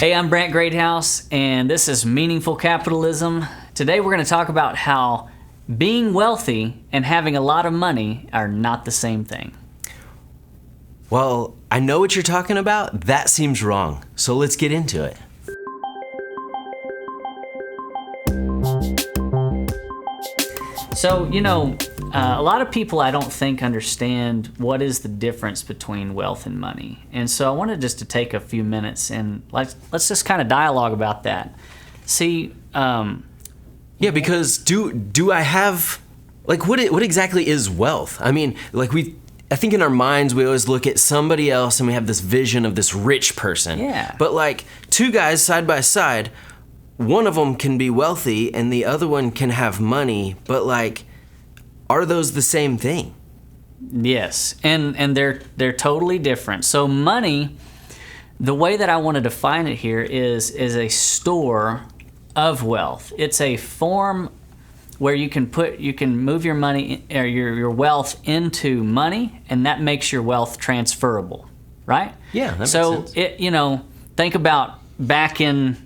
Hey, I'm Brant Greathouse, and this is Meaningful Capitalism. Today we're going to talk about how being wealthy and having a lot of money are not the same thing. Well, I know what you're talking about. That seems wrong. So let's get into it. So, a lot of people I don't think understand what is the difference between wealth and money. And so I wanted just to take a few minutes and let's just kind of dialogue about that. See, Yeah, because do I have, like, what exactly is wealth? I mean, like, I think in our minds we always look at somebody else and we have this vision of this rich person. Yeah. But like two guys side by side, one of them can be wealthy and the other one can have money, but like, are those the same thing? yes, and they're totally different. So money, the way that I want to define it here is a store of wealth. It's a form where you can move your money or your wealth into money, and that makes your wealth transferable, right? Yeah, that makes sense. So think about back in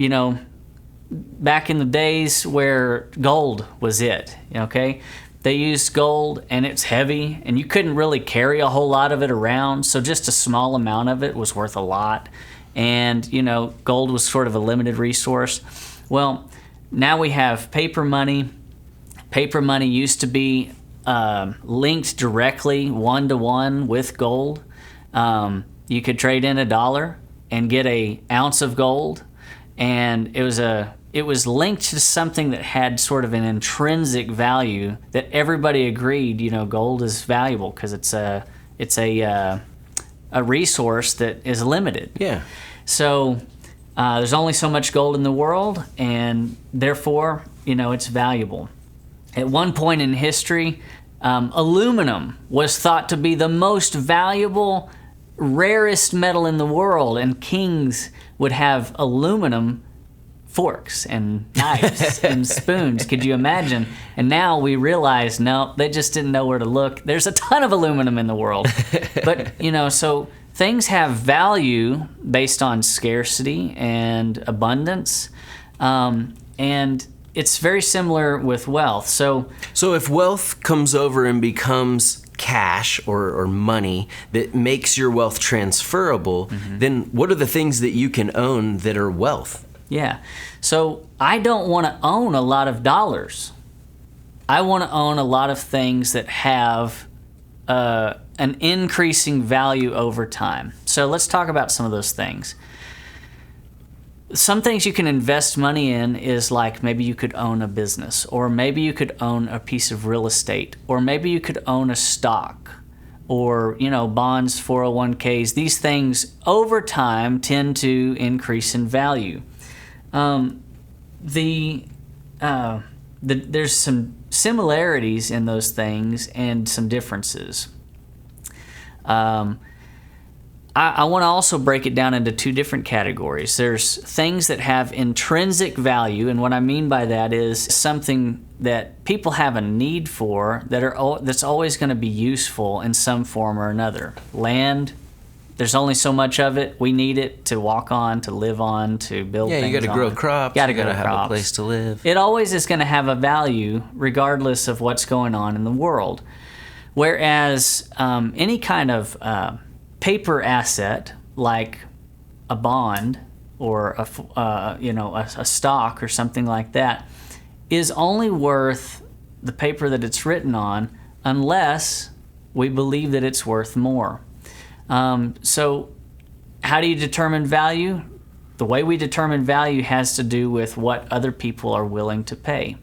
the days where gold was it. Okay, they used gold and it's heavy, and you couldn't really carry a whole lot of it around. So just a small amount of it was worth a lot, and gold was sort of a limited resource. Well, now we have paper money. Paper money used to be linked directly one-to-one with gold. You could trade in $1 and get an ounce of gold, and it was linked to something that had sort of an intrinsic value that everybody agreed. Gold is valuable because it's a resource that is limited. Yeah. So there's only so much gold in the world, and therefore, it's valuable. At one point in history, aluminum was thought to be the most valuable, rarest metal in the world, and kings would have aluminum forks and knives and spoons. Could you imagine? And now we realize, no, they just didn't know where to look. There's a ton of aluminum in the world. But, so things have value based on scarcity and abundance. And it's very similar with wealth. So if wealth comes over and becomes cash or money that makes your wealth transferable, then what are the things that you can own that are wealth? Yeah. So I don't want to own a lot of dollars. I want to own a lot of things that have an increasing value over time. So let's talk about some of those things. Some things you can invest money in is like maybe you could own a business, or maybe you could own a piece of real estate, or maybe you could own a stock, or bonds, 401ks. These things over time tend to increase in value. There's some similarities in those things and some differences. I want to also break it down into two different categories. There's things that have intrinsic value, and what I mean by that is something that people have a need for that's always going to be useful in some form or another. Land, there's only so much of it. We need it to walk on, to live on, to build things on. Yeah, you got to grow crops. You got to have a place to live. It always is going to have a value regardless of what's going on in the world. Whereas any kind of paper asset like a bond or a stock or something like that is only worth the paper that it's written on unless we believe that it's worth more. So how do you determine value? The way we determine value has to do with what other people are willing to pay.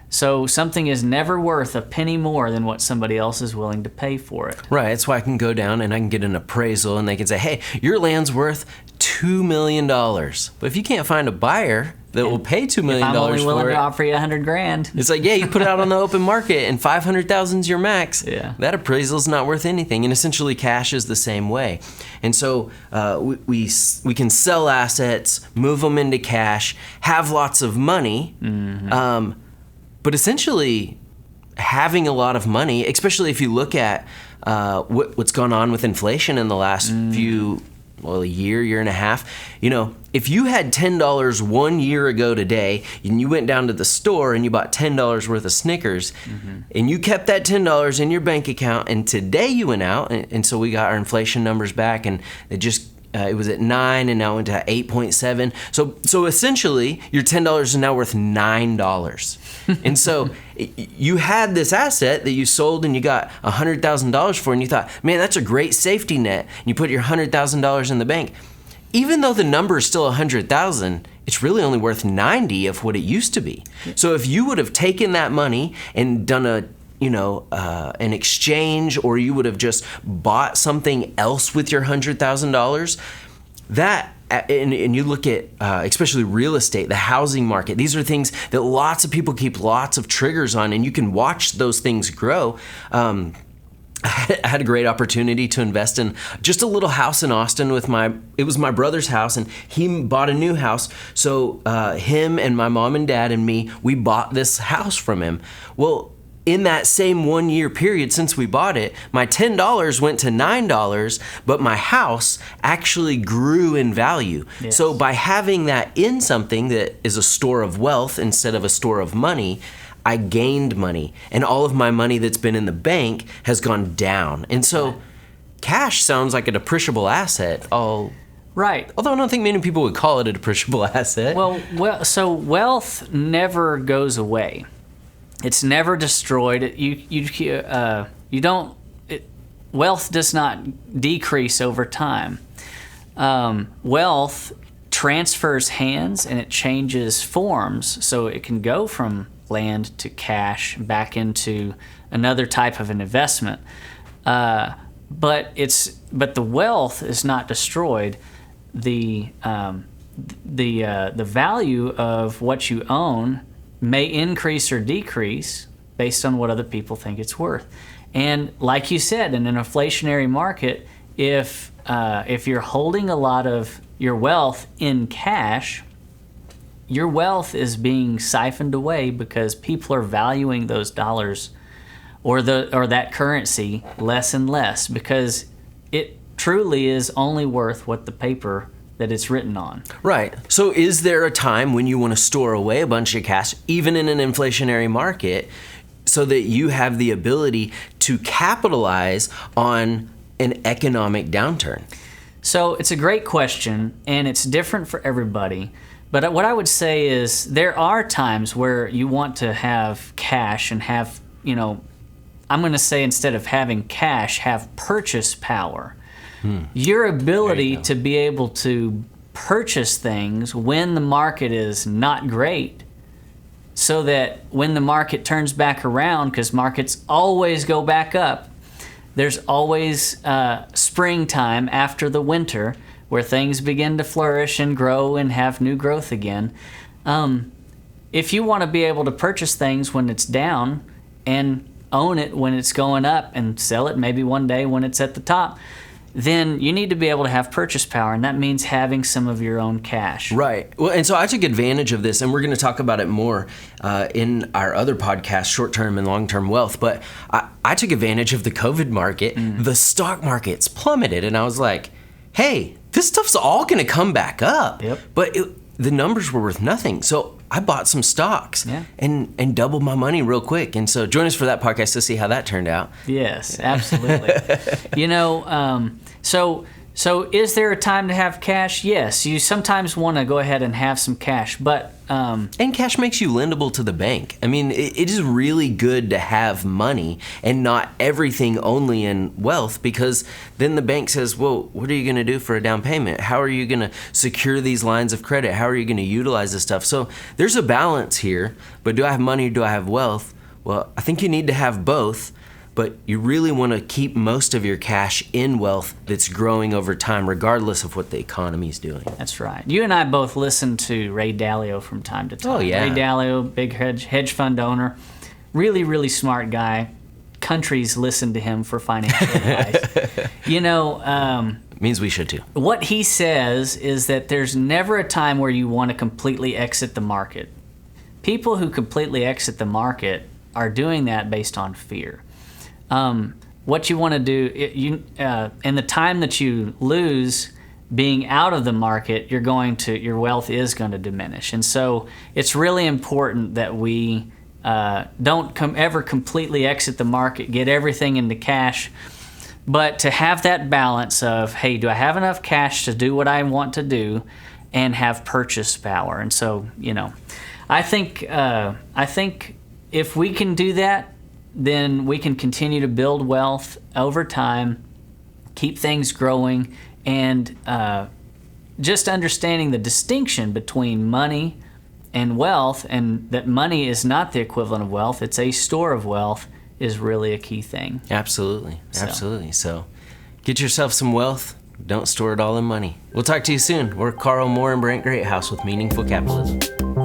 So something is never worth a penny more than what somebody else is willing to pay for it. Right, that's why I can go down and I can get an appraisal and they can say, hey, your land's worth $2 million. But if you can't find a buyer that will pay $2 million for it, I'm only willing to offer you $100,000. It's like, yeah, you put it out on the open market and $500,000 is your max. Yeah. That appraisal's not worth anything. And essentially cash is the same way. And so we can sell assets, move them into cash, have lots of money, but essentially having a lot of money, especially if you look at what's gone on with inflation in the last a year and a half. If you had $10 1 year ago today, and you went down to the store and you bought $10 worth of Snickers, and you kept that $10 in your bank account, and today you went out, and so we got our inflation numbers back, and it was at 9, and now it went to 8.7. So essentially, your $10 is now worth $9. And so you had this asset that you sold and you got $100,000 for, and you thought, man, that's a great safety net. And you put your $100,000 in the bank. Even though the number is still 100,000, it's really only worth 90 of what it used to be. So if you would have taken that money and done an exchange, or you would have just bought something else with your $100,000, and you look at especially real estate, the housing market, these are things that lots of people keep lots of triggers on, and you can watch those things grow. I had a great opportunity to invest in just a little house in Austin it was my brother's house, and he bought a new house. So him and my mom and dad and me, we bought this house from him. Well, in that same 1 year period since we bought it, my $10 went to $9, but my house actually grew in value. Yes. So by having that in something that is a store of wealth instead of a store of money, I gained money, and all of my money that's been in the bank has gone down. And so cash sounds like a depreciable asset. Right. Although I don't think many people would call it a depreciable asset. So wealth never goes away. It's never destroyed. Wealth does not decrease over time. Wealth transfers hands and it changes forms, so it can go from land to cash back into another type of an investment. But the wealth is not destroyed. The value of what you own may increase or decrease based on what other people think it's worth. And like you said, in an inflationary market, if you're holding a lot of your wealth in cash, your wealth is being siphoned away because people are valuing those dollars or that currency less and less, because it truly is only worth what the paper that it's written on. Right. So is there a time when you want to store away a bunch of cash, even in an inflationary market, so that you have the ability to capitalize on an economic downturn? So it's a great question, and it's different for everybody. But what I would say is there are times where you want to have cash and have, I'm going to say, instead of having cash, have purchase power. Your ability to be able to purchase things when the market is not great, so that when the market turns back around, because markets always go back up, there's always springtime after the winter where things begin to flourish and grow and have new growth again. If you want to be able to purchase things when it's down and own it when it's going up and sell it maybe one day when it's at the top, then you need to be able to have purchase power, and that means having some of your own cash. Right. Well, and so I took advantage of this, and we're going to talk about it more in our other podcast, Short-Term and Long-Term Wealth, but I took advantage of the COVID market. The stock market's plummeted, and I was like, hey, this stuff's all going to come back up. Yep. But the numbers were worth nothing. So I bought some stocks and doubled my money real quick. And so join us for that podcast to see how that turned out. Yes, absolutely. So is there a time to have cash? Yes. You sometimes want to go ahead and have some cash, but... And cash makes you lendable to the bank. I mean, it is really good to have money and not everything only in wealth, because then the bank says, well, what are you going to do for a down payment? How are you going to secure these lines of credit? How are you going to utilize this stuff? So there's a balance here, but do I have money or do I have wealth? Well, I think you need to have both. But you really want to keep most of your cash in wealth that's growing over time, regardless of what the economy is doing. That's right. You and I both listen to Ray Dalio from time to time. Oh, yeah. Ray Dalio, big hedge fund owner, really, really smart guy. Countries listen to him for financial advice. Means we should too. What he says is that there's never a time where you want to completely exit the market. People who completely exit the market are doing that based on fear. What you want to do, in the time that you lose, being out of the market, your wealth is going to diminish. And so it's really important that we don't ever completely exit the market, get everything into cash, but to have that balance of, hey, do I have enough cash to do what I want to do and have purchase power? And so, I think if we can do that, then we can continue to build wealth over time, keep things growing, and just understanding the distinction between money and wealth, and that money is not the equivalent of wealth, it's a store of wealth, is really a key thing. Absolutely. So get yourself some wealth. Don't store it all in money. We'll talk to you soon. We're Carl Moore and Brant Greathouse with Meaningful Capitalism.